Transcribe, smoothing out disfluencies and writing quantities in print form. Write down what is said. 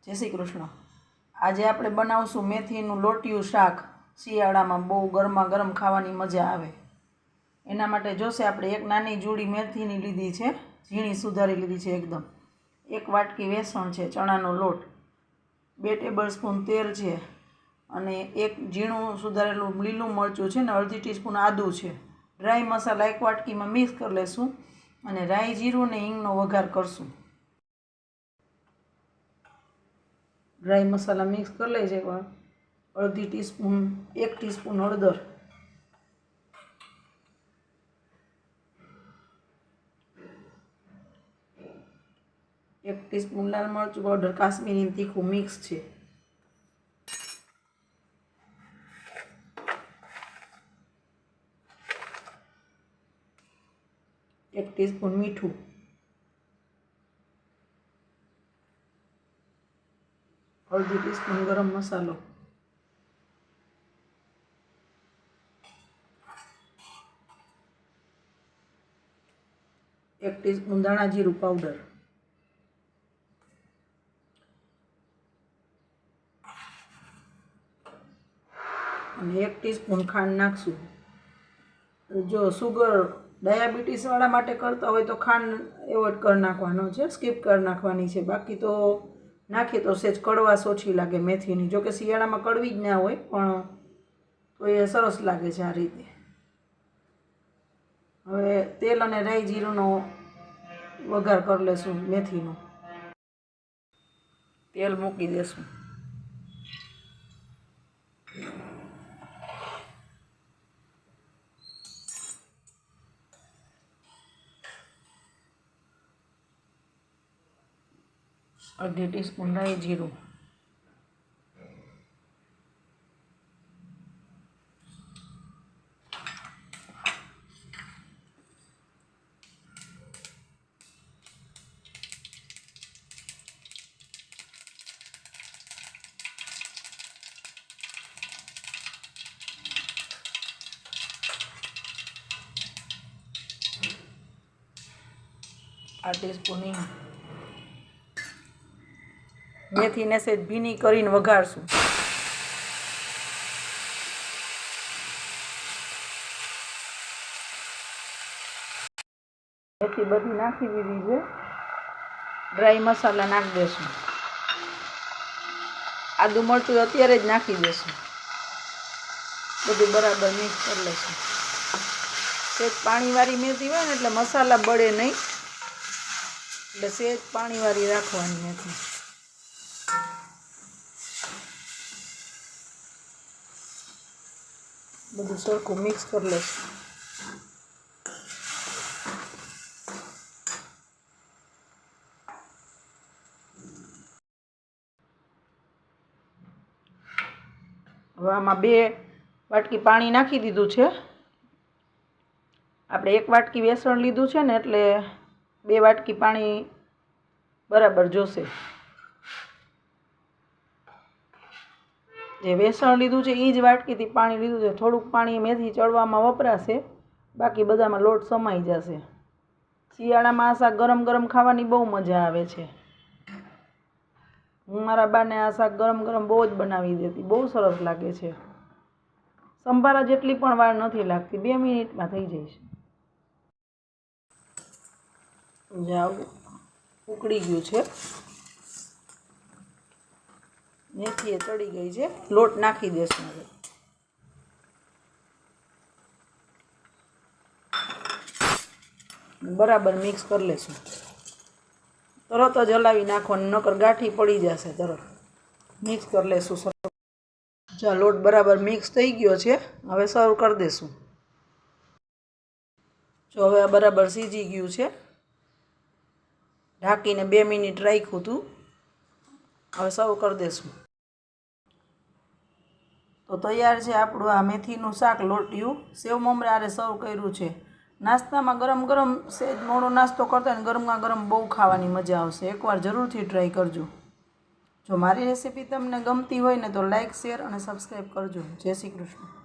જય શ્રી કૃષ્ણ। આજે આપણે બનાવશું મેથીનું લોટિયું શાક। શિયાળામાં બહુ ગરમા ગરમ ખાવાની મજા આવે। એના માટે જોશે આપણે એક નાની જોડી મેથીની લીધી છે, ઝીણી સુધારી લીધી છે એકદમ। એક વાટકી બેસણ છે, ચણાનો લોટ, 2 ટેબલસ્પૂન તેલ છે અને એક ઝીણું સુધારેલું લીલું મરચું છે ને અડધી ટીસ્પૂન આદું છે। ડ્રાય મસાલા એક વાટકીમાં મિક્સ કરી લેશું અને રાઈ જીરું ને હિંગનો વઘાર કરશું। ડ્રાય મસાલા મિક્સ કરી લઈ છે। અડધી ટીસ્પૂન 1 ટીસ્પૂન હળદર, 1 ટીસ્પૂન લાલ મરચું પાવડર કાશ્મીરી તીખું મિક્સ છે, 1 ટીસ્પૂન મીઠું, 1/2 ટીસ્પૂન ગરમ મસાલો, 1 ટીસ્પૂન ધાણા જીરું પાવડર, અને 1 ટીસ્પૂન ખાંડ નાખશું। જો સુગર ડાયાબિટીસવાળા માટે કરતા હોય તો ખાંડ એવોઇડ કરી નાખવાનો છે, સ્કીપ કરી નાખવાની છે। બાકી તો નાખીએ તો સહેજ કડવાશ ઓછી લાગે મેથીની। જો કે શિયાળામાં કડવી જ ના હોય પણ તો એ સરસ લાગે છે આ રીતે। હવે તેલ અને રાઈ જીરુંનો વઘાર કરી લેશું। મેથીનો તેલ મૂકી દેશું। અડધી ટીસ્પૂન રાઈ જીરું, આ ટીસ્પૂન હિંગ। મેથીને સહેજ ભીની કરીને વઘારશું। મેથી બધી નાખી દીધી છે। ડ્રાય મસાલા નાખી દેશું। આદું મરચું અત્યારે જ નાખી દેશું। બધું બરાબર મિક્સ કરી લઈશું। સહેજ પાણીવાળી મેથી હોય ને એટલે મસાલા બળે નહીં, એટલે સહેજ પાણીવાળી રાખવાની મેથી। બધું સરખું મિક્સ કરી લઈશું। હવે આમાં 2 વાટકી પાણી નાખી દીધું છે। આપણે 1 વાટકી બેસણ લીધું છે ને એટલે 2 વાટકી પાણી બરાબર જોશે। જે બેસણ લીધું છે એ જ વાટકીથી પાણી લીધું છે। થોડુંક પાણી મેથી ચડવામાં વપરાશે, બાકી બધામાં લોટ સમાઈ જશે। શિયાળામાં આ શાક ગરમ ગરમ ખાવાની બહુ મજા આવે છે। હું મારા બાને આ શાક ગરમ ગરમ બહુ જ બનાવી દેતી, બહુ સરસ લાગે છે। સંભારા જેટલી પણ વાર નથી લાગતી, 2 મિનિટમાં થઈ જાય છે। જાવ ઉકળી ગયું છે, મેથી એ ચડી ગઈ છે। લોટ નાખી દેશું। હવે બરાબર મિક્સ કરી લેશું। તરત જ હલાવી નાખવાનું, નકર ગાંઠી પડી જશે। તરત મિક્સ કરી લેશું। જો લોટ બરાબર મિક્સ થઈ ગયો છે, હવે સર્વ કરી દેશું। જો હવે આ બરાબર સીજી ગયું છે। ઢાંકીને 2 મિનિટ રાખ્યું હતું, હવે સર્વ કરી દેશું। તો તૈયાર છે આપણું આ મેથીનું શાક લોટિયું। સેવ મમરા હારે સર્વ કર્યું છે। નાસ્તામાં ગરમ ગરમ સહેજ મોડો નાસ્તો કરતા હોય ને ગરમા ગરમ બહુ ખાવાની મજા આવશે। એકવાર જરૂરથી ટ્રાય કરજો। જો મારી રેસીપી તમને ગમતી હોય ને તો લાઇક, શેર અને સબસ્ક્રાઈબ કરજો। જય શ્રી કૃષ્ણ।